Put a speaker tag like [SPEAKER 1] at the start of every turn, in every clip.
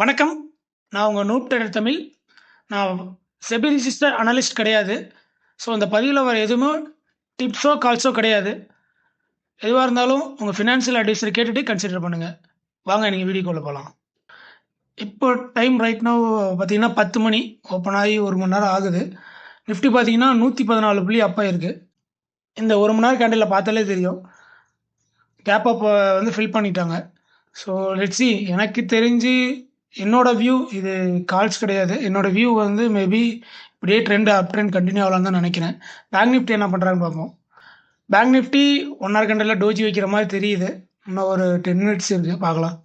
[SPEAKER 1] வணக்கம். நான் உங்க நூப் ட்ரேடர் தமிழ். நான் செபி ரிஜிஸ்டர் அனலிஸ்ட் கிடையாது. ஸோ இந்த பதிவில வர எதுவுமே டிப்ஸோ, கால்ஸோ கிடையாது. எதுவா இருந்தாலும் உங்க ஃபினான்ஷியல் அட்வைசர கேட்டுட்டு கன்சிடர் பண்ணுங்க. வாங்க நீங்க வீடியோக்குள்ள போலாம். இப்போ டைம் ரைட் நவ் பார்த்தீங்கன்னா 10 மணி. ஓப்பன் ஆகி 1 மணி நேரம் ஆகுது. நிஃப்டி பார்த்தீங்கன்னா 114 புள்ளி அப் ஆயிருக்கு. இந்த 1 மணி நேரம் கேண்டில்ல பார்த்தாலே தெரியும். கேப் அப் வந்து ஃபில் பண்ணிட்டாங்க. So let's see. எனக்கு தெரிஞ்சு என்னோட வியூ இது கால்ஸ் கிடையாது. என்னோட வியூ வந்து மேபி இப்படியே அப் ட்ரெண்ட் கண்டினியூ ஆகலான்னு தான் நினைக்கிறேன். பேங்க் நிஃப்டி என்ன பண்ணுறாங்கன்னு பார்ப்போம். பேங்க் நிஃப்டி 1 ஹவர் கேண்டில்ல டோஜி வைக்கிற மாதிரி தெரியுது. இன்னும் ஒரு 10 மினிட்ஸ் இருக்குது, பார்க்கலாம்.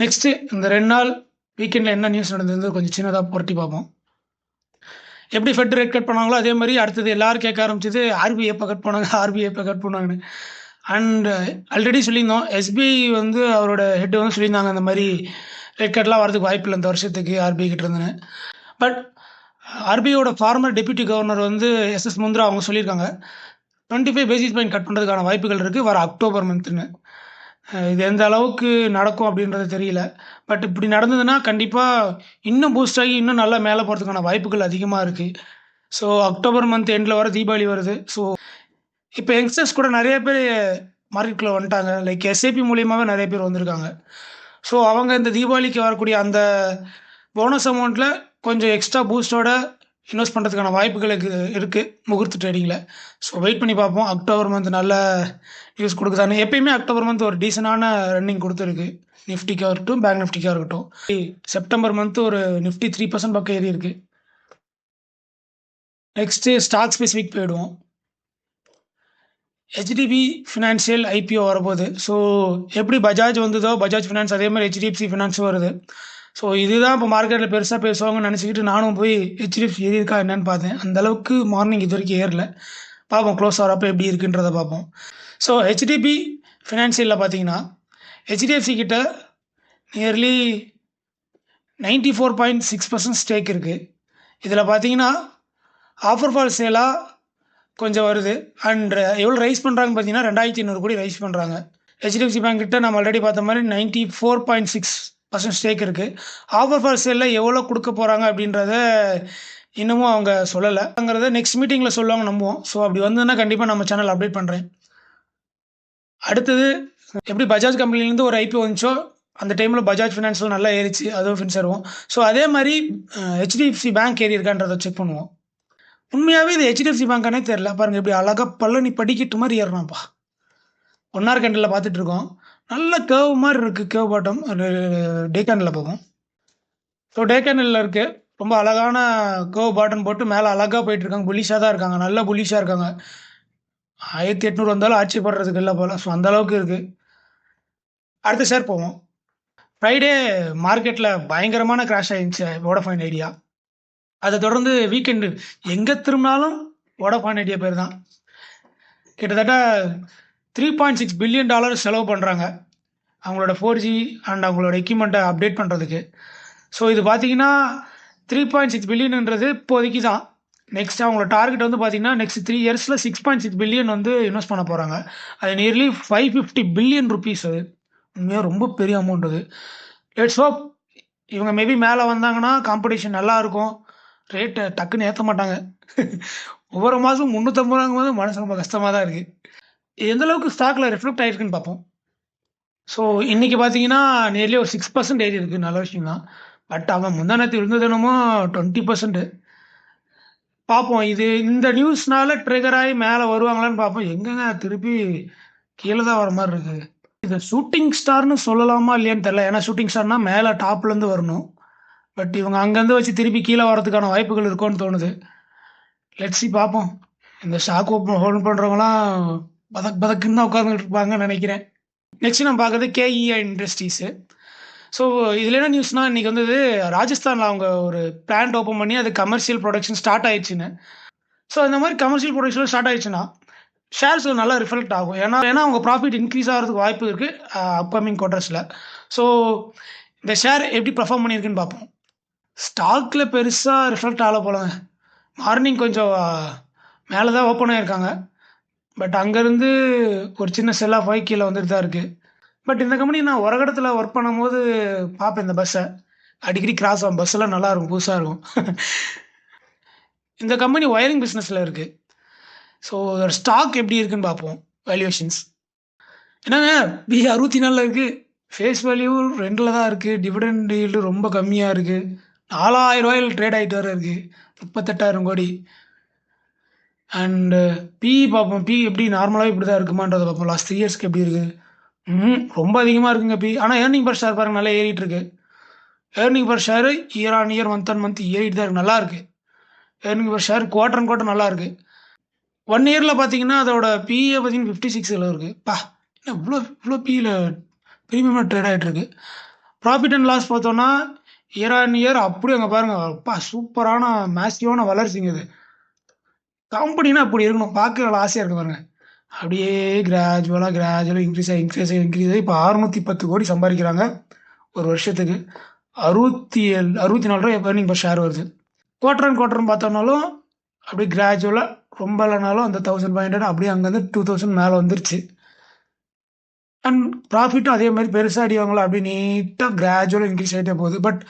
[SPEAKER 1] நெக்ஸ்ட்டு இந்த 2 நாள் வீக்கெண்டில் என்ன நியூஸ் நடந்தது கொஞ்சம் சின்னதாக புரட்டி பார்ப்போம். எப்படி ஃபெட் ரேட் கட் பண்ணாங்களோ அதே மாதிரி அடுத்தது எல்லாரும் கேட்க ஆரம்பிச்சது ஆர்பிஐ எப்போ கட் பண்ணாங்க, ஆர்பிஐ எப்போ கட் பண்ணாங்கன்னு. அண்ட் ஆல்ரெடி சொல்லியிருந்தோம், எஸ்பிஐ வந்து அவரோட ஹெட் வந்து சொல்லியிருந்தாங்க இந்த மாதிரி ரேட் கட்லாம் வரதுக்கு வாய்ப்பு இல்லை இந்த வருஷத்துக்கு ஆர்பிஐ கிட்ட இருந்துன்னு. பட் ஆர்பிஐயோட ஃபார்மர் டெப்யூட்டி கவர்னர் வந்து எஸ்எஸ் முந்திரா அவங்க சொல்லியிருக்காங்க 25 பேசிஸ் பாயிண்ட் கட் பண்ணுறதுக்கான வாய்ப்புகள் இருக்குது வர அக்டோபர் மந்த்னு. இது எந்த அளவுக்கு நடக்கும் அப்படின்றது தெரியல. பட் இப்படி நடந்ததுன்னா கண்டிப்பாக இன்னும் பூஸ்ட் ஆகி இன்னும் நல்லா மேலே போகிறதுக்கான வாய்ப்புகள் அதிகமாக இருக்குது. ஸோ அக்டோபர் மந்த் எண்டில் வர தீபாவளி வருது. ஸோ இப்போ யங்ஸ்டர்ஸ் கூட நிறைய பேர் மார்க்கெட்டில் வந்துட்டாங்க. லைக் எஸ்ஐபி மூலியமாகவே நிறைய பேர் வந்திருக்காங்க. ஸோ அவங்க இந்த தீபாவளிக்கு வரக்கூடிய அந்த போனஸ் அமௌண்ட்டில் கொஞ்சம் எக்ஸ்ட்ரா பூஸ்டோட இன்வெஸ்ட் பண்ணுறதுக்கான வாய்ப்புகள் இருக்குது முகூர்த்த ட்ரேடிங்கில். ஸோ வெயிட் பண்ணி பார்ப்போம். அக்டோபர் மந்த் நல்ல நியூஸ் கொடுக்குதானு. எப்பயுமே அக்டோபர் மந்த் ஒரு டீசெண்டான ரன்னிங் கொடுத்துருக்கு. நிஃப்டிக்காக இருக்கட்டும், பேங்க் நிஃப்டிக்காக இருக்கட்டும். செப்டம்பர் மந்த் ஒரு நிஃப்டி 3% பக்கம் ஏறி இருக்குது. நெக்ஸ்ட்டு ஸ்டாக் ஸ்பெசிஃபிக் போயிடுவோம். ஹெச்டிபி ஃபினான்ஷியல் ஐபிஓ வரப்போகுது. ஸோ எப்படி பஜாஜ் வந்ததோ பஜாஜ் ஃபினான்ஸ் அதே மாதிரி ஹெச்டிஎஃப்சி ஃபினான்ஸும் வருது. ஸோ இதுதான் இப்போ மார்க்கெட்டில் பெருசாக பேசுவாங்கன்னு நினச்சிக்கிட்டு நானும் போய் ஹெச்டிஎஃப்சி ஏறி இருக்கா என்னன்னு பார்த்தேன். அந்தளவுக்கு மார்னிங் இது வரைக்கும் ஏறல. பார்ப்போம் க்ளோஸ் ஆகிறப்ப எப்படி இருக்குன்றதை பார்ப்போம். ஸோ ஹெச்டிபி ஃபினான்ஷியலில் பார்த்தீங்கன்னா ஹெச்டிஎஃப்சி கிட்ட நியர்லி 94.6% ஸ்டேக் இருக்குது. இதில் பார்த்தீங்கன்னா ஆஃபர் ஃபார் சேலாக கொஞ்சம் வருது. அண்ட் எவ்வளோ ரைஸ் பண்ணுறாங்கன்னு பார்த்தீங்கன்னா 2500 கோடி ரைஸ் பண்ணுறாங்க. ஹெச்டிஎஃப்சி பேங்க் கிட்ட நம்ம ஆல்ரெடி பார்த்த மாதிரி 94.6% ஸ்டேக் இருக்குது. ஆஃபர் ஃபார் சேலில் எவ்வளோ கொடுக்க போகிறாங்க அப்படின்றத இன்னமும் அவங்க சொல்லலைங்கிறத நெக்ஸ்ட் மீட்டிங்கில் சொல்லுவாங்க நம்புவோம். ஸோ அப்படி வந்ததுன்னா கண்டிப்பாக நம்ம சேனல் அப்டேட் பண்ணுறேன். அடுத்தது எப்படி பஜாஜ் கம்பெனிலேருந்து ஒரு ஐபிஓ வந்துச்சோ அந்த டைமில் பஜாஜ் ஃபினான்ஸில் நல்லா ஏறிச்சு, அதுவும் ஃபின் சேருவோம். ஸோ அதே மாதிரி ஹெச்டிஎஃப்சி பேங்க் ஏறி இருக்கான்றதை செக் பண்ணுவோம். உண்மையாகவே இது ஹெச்டிஎஃப்சி பேங்க்கானே தெரில. பாருங்கள் எப்படி அழகாக பழனி படிக்கட்டு மாதிரி ஏறினாப்பா. 1 ஹவர் கேண்டில் பார்த்துட்ருக்கோம். நல்ல கேர்வ் மாதிரி இருக்குது. கேர்வ் பாட்டம் டே கேண்டில் போகும். ஸோ டே கேண்டில் இருக்குது. ரொம்ப அழகான கேர்வ் பாட்டம் போட்டு மேலே அழகாக போயிட்டுருக்காங்க. புல்லிஷாக தான் இருக்காங்க. நல்ல புல்லிஷாக இருக்காங்க. 1800 வந்தாலும் ஆட்சிப்படுறதுக்கு இல்லை போல். ஸோ அந்தளவுக்கு இருக்குது. அடுத்த ஷேர் போவோம். ஃப்ரைடே மார்க்கெட்டில் பயங்கரமான கிராஷ் ஆகிருந்துச்சு வோடாஃபோன் ஐடியா. அதை தொடர்ந்து வீக்கெண்டு எங்கே திரும்பினாலும் வோடாஃபோன் ஐடியா பேர் தான். கிட்டத்தட்ட $3.6 பில்லியன் செலவு பண்ணுறாங்க அவங்களோட 4G அண்ட் அவங்களோட எக்யூப்மெண்ட்டை அப்டேட் பண்ணுறதுக்கு. ஸோ இது பார்த்தீங்கன்னா 3.6 பில்லியன்ன்றது இப்போதைக்கு தான். நெக்ஸ்ட் அவங்களோட டார்கெட் வந்து பார்த்தீங்கன்னா நெக்ஸ்ட் 3 இயர்ஸில் 6.6 பில்லியன் வந்து இன்வெஸ்ட் பண்ண போகிறாங்க. அது நியர்லி 550 பில்லியன் ருபீஸ். அது உண்மையாக ரொம்ப பெரிய அமௌண்ட். அது லெட்ஸ் ஹோப் இவங்க மேபி மேலே வந்தாங்கன்னா காம்படிஷன் நல்லாயிருக்கும். ரேட்டை டக்குன்னு ஏற்ற மாட்டாங்க. ஒவ்வொரு மாதம் 350 ரூபாங்கும்போது மனசு ரொம்ப கஷ்டமாக தான் இருக்குது. எந்தளவுக்கு ஸ்டாக்கில் ரிஃப்ளெக்ட் ஆகிருக்குன்னு பார்ப்போம். ஸோ இன்றைக்கி பார்த்தீங்கன்னா நியர்லி ஒரு 6% ஏறி இருக்குது. நல்ல விஷயம் தான். பட் அவன் முந்தானத்து இருந்தது என்னமோ 20%. பார்ப்போம் இது இந்த நியூஸ்னால ட்ரிகர் ஆகி மேலே வருவாங்களான்னு பார்ப்போம். எங்கங்க திருப்பி கீழே தான் வர மாதிரி இருக்குது. இது ஷூட்டிங் ஸ்டார்னு சொல்லலாமா இல்லையான்னு தெரியல. ஏன்னா ஷூட்டிங் ஸ்டார்னால் மேலே டாப்லேருந்து வரணும். பட் இவங்க அங்கேருந்து வச்சு திருப்பி கீழே வரதுக்கான வாய்ப்புகள் இருக்கும்னு தோணுது. லெட்ஸி பார்ப்போம். இந்த ஸ்டாக் ஹோல்ட் பண்ணுறவங்களாம் பதக்குன்னு தான் உட்காந்துட்டு இருப்பாங்கன்னு நினைக்கிறேன். நெக்ஸ்ட் நம்ம பார்க்குறது கேஇஐ இண்டஸ்ட்ரீஸு. ஸோ இதில் என்ன நியூஸ்னால் இன்றைக்கி வந்தது ராஜஸ்தானில் அவங்க ஒரு பிளான்ட் ஓப்பன் பண்ணி அது கமர்ஷியல் ப்ரொடக்ஷன் ஸ்டார்ட் ஆயிடுச்சுன்னு. ஸோ இந்த மாதிரி கமர்ஷியல் ப்ரொடக்ஷன் ஸ்டார்ட் ஆயிடுச்சுன்னா ஷேர்ஸ் நல்லா ரிஃப்ளெக்ட் ஆகும். ஏன்னா அவங்க ப்ராஃபிட் இன்க்ரீஸ் ஆகிறதுக்கு வாய்ப்பு இருக்குது அப்கமிங் குவார்ட்டர்ஸில். ஸோ இந்த ஷேர் எப்படி பர்ஃபார்ம் பண்ணியிருக்குன்னு பார்ப்போம். ஸ்டாக்கில் பெருசாக ரிஃப்ளெக்ட் ஆகலை போலங்க. மார்னிங் கொஞ்சம் மேலே தான் ஓப்பன் ஆகியிருக்காங்க. பட் அங்கேருந்து ஒரு சின்ன செல் ஆஃப் ஆகி கீழே வந்துட்டு தான் இருக்குது. பட் இந்த கம்பெனி நான் உரகடத்துல ஒர்க் பண்ணும்போது பார்ப்பேன் இந்த பஸ்ஸை. அடிக்கடி கிராஸ் ஆகும். பஸ்ஸெல்லாம் நல்லா இருக்கும், புதுசா இருக்கும். இந்த கம்பெனி ஒயரிங் பிசினஸ்ல இருக்கு. ஸோ ஸ்டாக் எப்படி இருக்குன்னு பார்ப்போம். வேல்யூவேஷன்ஸ் என்னங்க B64ல இருக்கு. ஃபேஸ் வேல்யூ 2ல தான் இருக்கு. டிவிடெண்ட் ஈல்டு ரொம்ப கம்மியா இருக்கு. ரூ. 4000 ட்ரேட் ஆயிட்டு வேற இருக்கு. 38,000 கோடி. அண்ட் PE பார்ப்போம். PE எப்படி நார்மலாவே இப்படி தான் இருக்குமான்றத பார்ப்போம். லாஸ்ட் 3 இயர்ஸ்க்கு எப்படி இருக்கு? ரொம்ப அதிகமா இருக்குங்க PE. ஆனா ஏர்னிங் பர் ஷேர் பாருங்க நல்லா ஏறிட்டு இருக்கு. Earning per share year on year, month on month ஏறிட்டு தான் இருக்கு. நல்லா இருக்கு. Earning per share quarter on quarter நல்லா இருக்கு. 1 இயர்ல பார்த்தீங்கன்னா அதோட PE பார்த்தீங்கன்னா 56ல இருக்கு. என்ன இவ்வளோ இவ்வளோ PEல ப்ரீமியமாக ட்ரேட் ஆகிட்டு இருக்கு. ப்ராஃபிட் அண்ட் லாஸ் பார்த்தோன்னா இயர் ஆன் இயர் அப்படியே அங்கே பாருங்க. சூப்பரான மேசிவான வளர்ச்சிங்க இது. கம்பெனினா அப்படி இருக்கணும். பார்க்க நல்லா ஆசையாக இருக்கு பாருங்க. அப்படியே கிராஜுவலாக இன்க்ரீஸ் ஆகி இப்போ 610 கோடி சம்பாதிக்கிறாங்க ஒரு வருஷத்துக்கு. 64 ஏர்னிங் பர் ஷேர் வருது. குவார்டர் அண்ட் குவார்டர்னு பார்த்தோம்னாலும் அப்படியே கிராஜுவலாக ரொம்ப இல்லைனாலும் அந்த 1500 அப்படியே அங்கேருந்து 2000 மேலே வந்துருச்சு. அண்ட் ப்ராஃபிட்டும் அதே மாதிரி பெருசாக அடிவாங்களா அப்படியே நீட்டாக கிராஜுவலாக இன்க்ரீஸ் ஆகிட்டே போகுது. பட்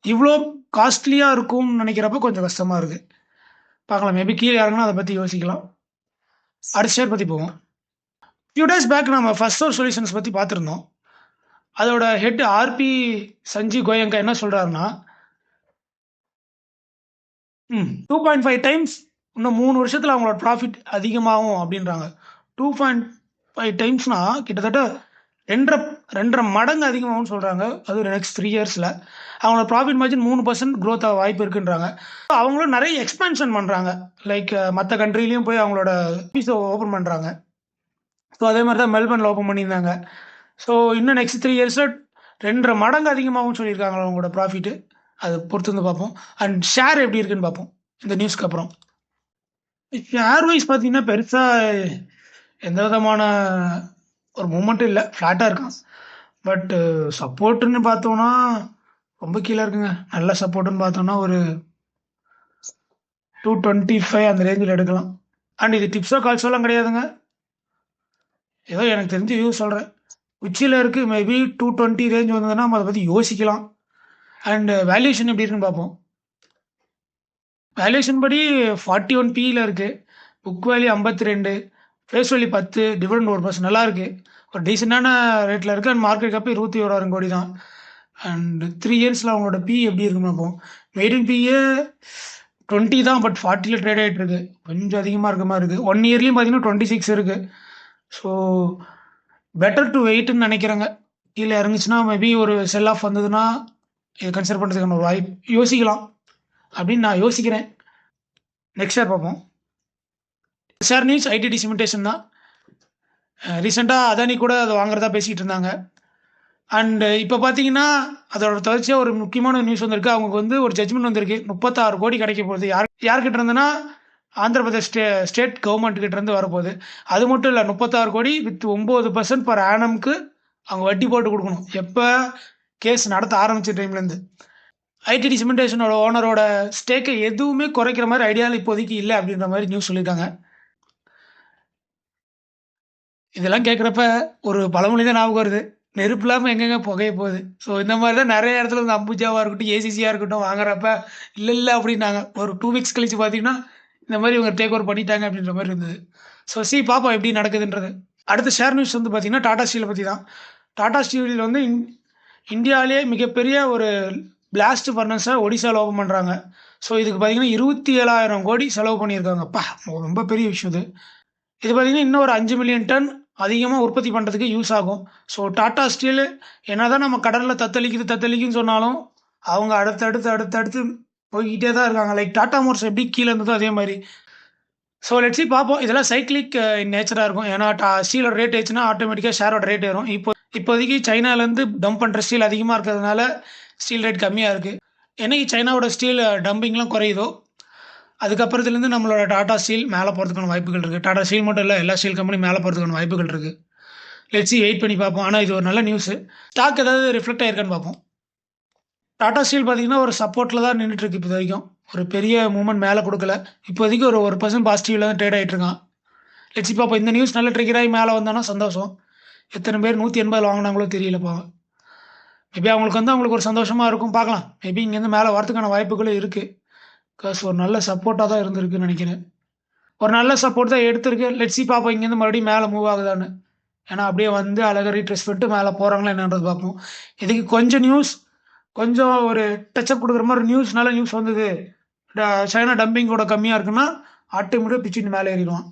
[SPEAKER 1] இவ்வளோ காஸ்ட்லியாக இருக்கும்னு நினைக்கிறப்ப கொஞ்சம் கஷ்டமாக இருக்குது. பார்க்கலாம், மேபி கீழே இறங்கினா அதை பற்றி யோசிக்கலாம். அடுத்த ஷேர் பற்றி போவோம். ஃபியூ டேஸ் பேக் நம்ம ஃபர்ஸ்ட் சோர்ஸ் சொல்யூஷன்ஸ் பற்றி பார்த்துருந்தோம். அதோட ஹெட் RP சஞ்சீவ் கோயங்கா என்ன சொல்கிறாருன்னா 2.5 டைம்ஸ் இன்னும் 3 வருஷத்தில் அவங்களோட ப்ராஃபிட் அதிகமாகும் அப்படின்றாங்க. 2.5 டைம்ஸ்னா கிட்டத்தட்ட 2.5 மடங்கு அதிகமாகும்னு சொல்கிறாங்க. அது நெக்ஸ்ட் 3 இயர்ஸில் அவங்களோட ப்ராஃபிட் மார்ஜின் 3% க்ரோத் ஆக வாய்ப்பு இருக்குன்றாங்க. அவங்களும் நிறைய எக்ஸ்பேன்ஷன் பண்ணுறாங்க. லைக் மற்ற கண்ட்ரிலையும் போய் அவங்களோட ஆஃபீஸை ஓப்பன் பண்ணுறாங்க. ஸோ அதே மாதிரி தான் மெல்பர்னில் ஓப்பன் பண்ணியிருந்தாங்க. ஸோ இன்னும் நெக்ஸ்ட் 3 இயர்ஸில் 2.5 மடங்கு அதிகமாகவும் சொல்லியிருக்காங்க அவங்களோட ப்ராஃபிட்டு. அது பொறுத்து வந்து பார்ப்போம். அண்ட் ஷேர் எப்படி இருக்குன்னு பார்ப்போம் இந்த நியூஸ்க்கு அப்புறம். ஷேர் வைஸ் பார்த்தீங்கன்னா பெருசாக எந்த விதமான ஒரு மூமெண்ட்டும் இல்லை, ஃப்ளாட்டாக இருக்கான். பட் சப்போர்ட்டுன்னு பார்த்தோன்னா ரொம்ப கீழே இருக்குங்க. நல்ல சப்போர்ட்டுன்னு பார்த்தோன்னா ஒரு 225 அந்த ரேஞ்சில் எடுக்கலாம். அண்ட் இது டிப்ஸோ கால்ஸோலாம் கிடையாதுங்க, ஏதோ எனக்கு தெரிஞ்சு வியூ சொல்கிறேன். உச்சியில் இருக்குது. மேபி 220 ரேஞ்ச் வந்ததுன்னா நம்ம அதை பற்றி யோசிக்கலாம். அண்ட் வேல்யூஷன் எப்படி இருக்குன்னு பார்ப்போம். வேல்யூஷன் படி 41 PEல இருக்குது. Book value 52, face value 10, dividend 1% நல்லா இருக்குது. ஒரு டீசெண்டான ரேட்டில் இருக்குது. அண்ட் மார்க்கெட் கேப் 21,000 கோடி தான். அண்ட் 3 இயர்ஸில் அவங்களோட PE எப்படி இருக்குன்னு பார்ப்போம். மெய்டன் PE 20 தான், பட் 40ல் ட்ரேட் ஆகிட்டு இருக்கு. கொஞ்சம் அதிகமாக இருக்க மாதிரி இருக்குது. 1 இயர்லேயும் பார்த்தீங்கன்னா 26 இருக்குது. ஸோ பெட்டர் டு வெயிட்னு நினைக்கிறேங்க. கீழே இறங்குச்சுன்னா மேபி ஒரு செல் ஆஃப் வந்ததுன்னா இதை கன்சிடர் பண்ணுறதுக்கான ஒரு வாய்ப்பு யோசிக்கலாம் அப்படின்னு நான் யோசிக்கிறேன். நெக்ஸ்ட் ஷேர் பார்ப்போம். ஷேர் நியூஸ் ITT சிமெண்டேஷன் தான். ரீசெண்டாக அதானி கூட அதை வாங்குறதா பேசிகிட்டு இருந்தாங்க. அண்டு இப்போ பார்த்தீங்கன்னா அதோட தொடர்ச்சியாக ஒரு முக்கியமான நியூஸ் வந்திருக்கு. அவங்களுக்கு வந்து ஒரு ஜட்மெண்ட் வந்திருக்கு. 36 கோடி கிடைக்க போகுது. யார்கிட்ட இருந்துன்னா ஆந்திர பிரதேஷ் ஸ்டேட் கவர்மெண்ட் கிட்ட இருந்து வரப்போகுது. அது மட்டும் இல்லை, 36 கோடி வித் 9% பர் ஆனம்க்கு அவங்க வட்டி போட்டு கொடுக்கணும். எப்போ கேஸ் நடத்த ஆரம்பிச்ச டைம்லேருந்து. ITT சிமெண்டேஷனோட ஓனரோட ஸ்டேக்கை எதுவுமே குறைக்கிற மாதிரி ஐடியாவில் இப்போதைக்கு இல்லை அப்படின்ற மாதிரி நியூஸ் சொல்லியிருக்காங்க. இதெல்லாம் கேட்குறப்ப ஒரு பழமொழி தான் ஞாபகம் வருது, நெருப்பு இல்லாமல் எங்கெங்க புகைய போகுது. ஸோ இந்த மாதிரி தான் நிறைய இடத்துல வந்து அம்புஜாவாக இருக்கட்டும், ACCயாக இருக்கட்டும் வாங்குறப்ப இல்லை அப்படின்னாங்க. ஒரு 2 வீக்ஸ் கழிச்சு பார்த்தீங்கன்னா இந்த மாதிரி இவங்க டேக் ஓவர் பண்ணிட்டாங்க அப்படின்ற மாதிரி இருந்தது. ஸோ பார்ப்போம் எப்படி நடக்குதுன்றது. அடுத்த ஷேர் நியூஸ் வந்து பார்த்தீங்கன்னா டாடா ஸ்டீலை பற்றி தான். டாடா ஸ்டீல் வந்து இந்தியாவிலே மிகப்பெரிய ஒரு பிளாஸ்ட் ஃபர்னஸை ஒடிசாவில் ஓப்பன் பண்ணுறாங்க. ஸோ இதுக்கு பார்த்தீங்கன்னா 27,000 கோடி செலவு பண்ணியிருக்காங்கப்பா. ரொம்ப பெரிய விஷயம் இது. இது பார்த்தீங்கன்னா இன்னும் ஒரு 5 மில்லியன் டன் அதிகமாக உற்பத்தி பண்ணுறதுக்கு யூஸ் ஆகும். ஸோ டாடா ஸ்டீல் என்ன தான் நம்ம கடலில் தத்தளிக்குன்னு சொன்னாலும் அவங்க அடுத்தடுத்து போய்கிட்டே தான் இருக்காங்க. லைக் டாடா மோட்டர்ஸ் எப்படி கீழே இருந்ததோ அதே மாதிரி. ஸோ லெட்ஸி பார்ப்போம். இதெல்லாம் சைக்கிளிக் நேச்சராக இருக்கும். ஏன்னா ஸ்டீலோட ரேட் ஏச்சுன்னா ஆட்டோமேட்டிக்காக ஷேரோட ரேட் ஏறும். இப்போதைக்கு சைனாலேருந்து டம்ப் பண்ணுற ஸ்டீல் அதிகமாக இருக்கிறதுனால ஸ்டீல் ரேட் கம்மியாக இருக்குது. என்னைக்கு சைனாவோட ஸ்டீல் டம்பிங்லாம் குறையுதோ அதுக்கப்புறத்துலேருந்து நம்மளோட டாடா ஸ்டீல் மேலே போகிறதுக்கான வாய்ப்புகள் இருக்குது. டாடா ஸ்டீல் மட்டும் இல்லை, எல்லா ஸ்டீல் கம்பெனி மேலே போகிறதுக்கான வாய்ப்புகள் இருக்குது. லெட்ஸி வெயிட் பண்ணி பார்ப்போம். ஆனால் இது ஒரு நல்ல நியூஸு. ஸ்டாக் ஏதாவது ரிஃப்ளெக்ட் ஆகிருக்கான்னு பார்ப்போம். டாடா ஸ்டீல் பார்த்தீங்கன்னா ஒரு சப்போர்ட்டில் தான் நின்றுட்டுருக்கு. இப்போ வரைக்கும் ஒரு பெரிய மூவ்மெண்ட் மேலே கொடுக்கல. இப்போதைக்கு ஒரு 1% பாசிட்டிவில் தான் ட்ரேட் ஆகிட்டு இருக்கான். லெட்ஸி பார்ப்போம். இந்த நியூஸ் நல்ல ட்ரிகராகி மேலே வந்தானா சந்தோஷம். எத்தனை பேர் 180 வாங்கினாங்களோ தெரியலப்பா. மேபி அவங்களுக்கு ஒரு சந்தோஷமாக இருக்கும், பார்க்கலாம். மேபி இங்கேருந்து மேலே வரதுக்கான வாய்ப்புகளும் இருக்குது. பிகாஸ் ஒரு நல்ல சப்போர்ட்டாக தான் இருந்திருக்குன்னு நினைக்கிறேன். ஒரு நல்ல சப்போர்ட் தான் எடுத்திருக்கு. லெட்ஸ் சி பார்ப்போம் இங்கேருந்து மறுபடியும் மேலே மூவ் ஆகுதான்னு. ஏன்னா அப்படியே வந்து அழகாக ரீட்ரெஸ் பண்ணிட்டு மேலே போகிறாங்களா என்னன்றது பார்ப்போம். இதுக்கு கொஞ்சம் ஒரு டச்சப் கொடுக்குற மாதிரி நல்ல நியூஸ் வந்தது. சைனா டம்பிங்கோட கம்மியாக இருக்குன்னா ஆட்டோமேட்டிக்காக பிச்சுட்டு மேலே ஏறிடுவான்.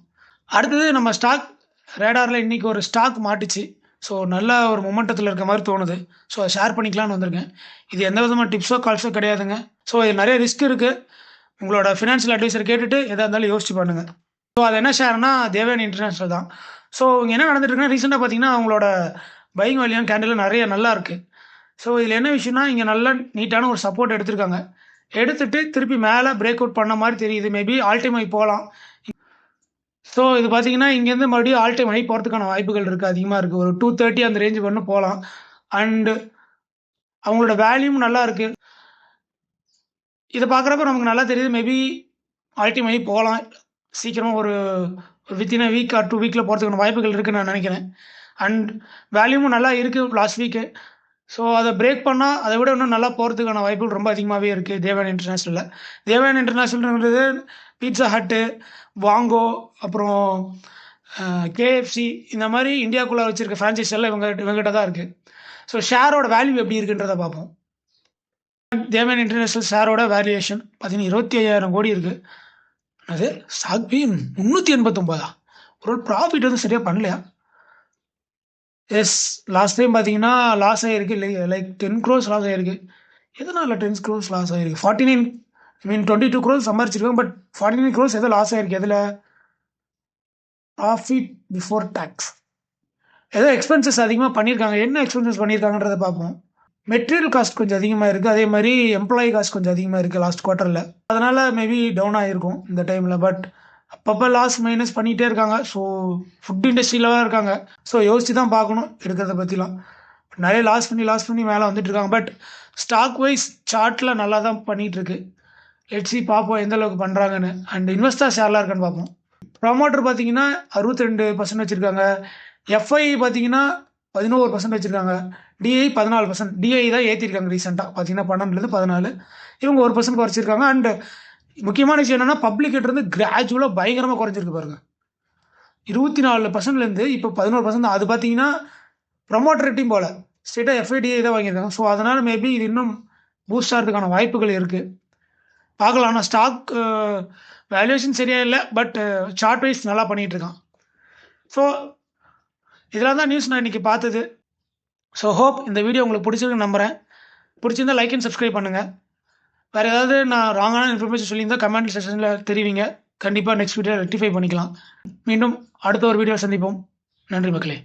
[SPEAKER 1] அடுத்தது நம்ம ஸ்டாக் ரேடாரில் இன்றைக்கி ஒரு ஸ்டாக் மாட்டுச்சு. ஸோ நல்ல ஒரு மொமெண்டத்தில் இருக்க மாதிரி தோணுது. ஸோ அதை ஷேர் பண்ணிக்கலான்னு வந்திருக்கேன். இது எந்த விதமான டிப்ஸோ கால்ஸோ கிடையாதுங்க. ஸோ இது நிறைய ரிஸ்க் இருக்குது. உங்களோட ஃபினான்ஷியல் அட்வைசர் கேட்டுட்டு எதாக இருந்தாலும் யோசிச்சு பண்ணுங்கள். ஸோ அது என்ன ஷேர்னா தேவயானி இன்டர்நேஷ்னல் தான். ஸோ இங்கே என்ன நடந்துட்டு இருக்குன்னா, ரீசெண்டாக பார்த்தீங்கன்னா அவங்களோட பையிங் வேல்யூம் கேண்டில் நிறைய நல்லா இருக்குது. ஸோ இதில் என்ன விஷயம்னா, இங்கே நல்ல நீட்டான ஒரு சப்போர்ட் எடுத்திருக்காங்க. எடுத்துட்டு திருப்பி மேலே பிரேக் அவுட் பண்ண மாதிரி தெரியுது. மேபி ஆல் டைம் ஹை போகலாம். ஸோ இது பார்த்தீங்கன்னா இங்கேருந்து மறுபடியும் ஆல் டைம் ஹை போகிறதுக்கான வாய்ப்புகள் இருக்குது, அதிகமாக இருக்குது. ஒரு 230 அந்த ரேஞ்சு பண்ணு போகலாம். அண்டு அவங்களோட வேல்யூம் நல்லா இருக்குது. இதை பார்க்குறப்ப நமக்கு நல்லா தெரியுது. மேபி ஆல் டைம் ஹை போகலாம். சீக்கிரம் ஒரு வித்தின் அ வீக் ஆர் 2 வீக்கில் போகிறதுக்கான வாய்ப்புகள் இருக்குதுன்னு நான் நினைக்கிறேன். அண்ட் வேல்யூமும் நல்லா இருக்குது லாஸ்ட் வீக்கு. ஸோ அதை பிரேக் பண்ணால் அதை விட இன்னும் நல்லா போகிறதுக்கான வாய்ப்புகள் ரொம்ப அதிகமாகவே இருக்குது தேவயானி இன்டர்நேஷ்னலில். தேவயானி இன்டர்நேஷ்னல்ன்றது பீட்சா ஹட்டு, வாங்கோ, அப்புறம் கேஎஃப்சி இந்த மாதிரி இந்தியாவுக்குள்ளே வச்சுருக்க ஃப்ரான்ச்சைஸ் எல்லாம் இவங்ககிட்ட தான் இருக்குது. ஸோ ஷேரோட வேல்யூ எப்படி இருக்குன்றதை பார்ப்போம். தேவயானி இன்டர்நேஷ்னல் ஷேரோட வேல்யூவேஷன் பார்த்தீங்கன்னா 25,000 கோடி இருக்குது. அது சாக்பி 389 ஒரு ப்ராஃபிட் வந்து சரியாக பண்ணலையா? எஸ், லாஸ்ட் டைம் பார்த்தீங்கன்னா லாஸ் ஆகிருக்கு. லைக் 10 crores லாஸ் ஆகிருக்கு. எதனால் 10 crores லாஸ் ஆகிருக்கு? 22 crores சம்பாரிச்சிருக்காங்க. பட் 49 crores எதோ லாஸ் ஆகிருக்கு. எதில்? Profit before tax. ஏதோ எக்ஸ்பென்சஸ் அதிகமாக பண்ணியிருக்காங்க. என்ன எக்ஸ்பென்சஸ் பண்ணியிருக்காங்கன்றதை பார்ப்போம். மெட்டீரியல் காஸ்ட் கொஞ்சம் அதிகமாக இருக்குது. அதே மாதிரி எம்ப்ளாயி காஸ்ட் கொஞ்சம் அதிகமாக இருக்குது லாஸ்ட் குவார்ட்டரில். அதனால் மேபி டவுன் ஆகிருக்கும் இந்த டைமில். பட் அப்பப்போ லாஸ் மைனஸ் பண்ணிகிட்டே இருக்காங்க. ஸோ ஃபுட் இண்டஸ்ட்ரியில் தான் இருக்காங்க. ஸோ யோசித்து தான் பார்க்கணும் எடுக்கிறத பற்றிலாம். நிறைய லாஸ் பண்ணி மேலே வந்துட்டு இருக்காங்க. பட் ஸ்டாக் வைஸ் சார்ட்டில் நல்லா தான் பண்ணிகிட்ருக்கு. லெட்ஸி பார்ப்போம் எந்த அளவுக்கு பண்ணுறாங்கன்னு. அண்ட் இன்வெஸ்டர் ஷேர்லாம் இருக்கான்னு பார்ப்போம். ப்ரமோட்டர் பார்த்தீங்கன்னா 62% வச்சுருக்காங்க. எஃப்ஐ பார்த்தீங்கன்னா 11% வச்சுருக்காங்க. டிஐ 14%. டிஐ தான் ஏற்றிருக்காங்க ரீசெண்டாக பார்த்தீங்கன்னா 12 14. இவங்க 1% குறைச்சிருக்காங்க. அண்டு முக்கியமான விஷயம் என்னென்னா பப்ளிக்கிட்டேருந்து கிராஜுவலாக பயங்கரமாக குறைஞ்சிருக்கு பாருங்கள். 24%லேருந்து இப்போ 11%. அது பார்த்தீங்கன்னா ப்ரமோட்டர் டீம் போல் ஸ்ட்ரெயிட்டாக எஃப்ஐடிஐ தான் வாங்கியிருக்காங்க. ஸோ அதனால் மேபி இது இன்னும் பூஸ்ட் ஆகிறதுக்கான வாய்ப்புகள் இருக்குது. பார்க்கலாம். ஆனால் ஸ்டாக் வேல்யூவேஷன் சரியாக இல்லை. பட் சார்ட் வைஸ் நல்லா பண்ணிகிட்ருக்கான். ஸோ இதெல்லாம் தான் நியூஸ் நான் இன்றைக்கி பார்த்தது. ஸோ ஹோப் இந்த வீடியோ உங்களுக்கு பிடிச்சிருக்குன்னு நம்புகிறேன். பிடிச்சிருந்தால் லைக் அண்ட் சப்ஸ்கிரைப் பண்ணுங்கள். வேறு ஏதாவது நான் ராங்கான இன்ஃபர்மேஷன் சொல்லியிருந்தால் கமெண்ட் செக்ஷனில் தெரிவிங்க. கண்டிப்பாக நெக்ஸ்ட் வீடியோ ரெக்டிஃபை பண்ணிக்கலாம். மீண்டும் அடுத்த ஒரு வீடியோ சந்திப்போம். நன்றி மக்களே.